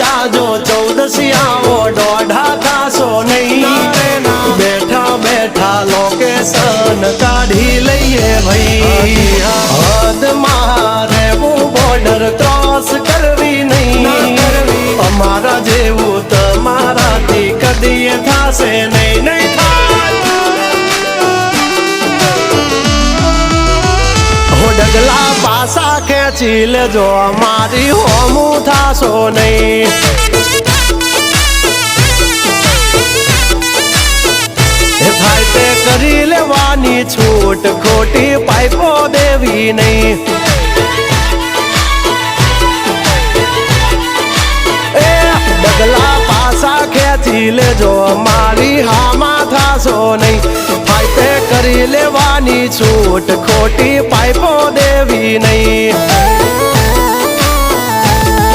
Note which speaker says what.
Speaker 1: જાજો 14 આવો દોઢા થાશો નહીં બેઠા બેઠા લોકેશન કાઢી લઈએ ભાઈ હદ મારે બોર્ડર ક્રોસ કરવી નહીં અમારા જેવું તમારાથી કદી થાશે નહીં ડગલા પાસા ખેંચી લેજો અમારી હોમું થાશો નહીં થાય તે કરી લેવાની છૂટ ખોટી પાઇપો દેવી નહીં ડગલા પાસા ખેંચી લેજો અમારી હામાં થાશો નહીં થાય તે કરી લેવાની છૂટ ખોટી પાઇપો દેવી નહીં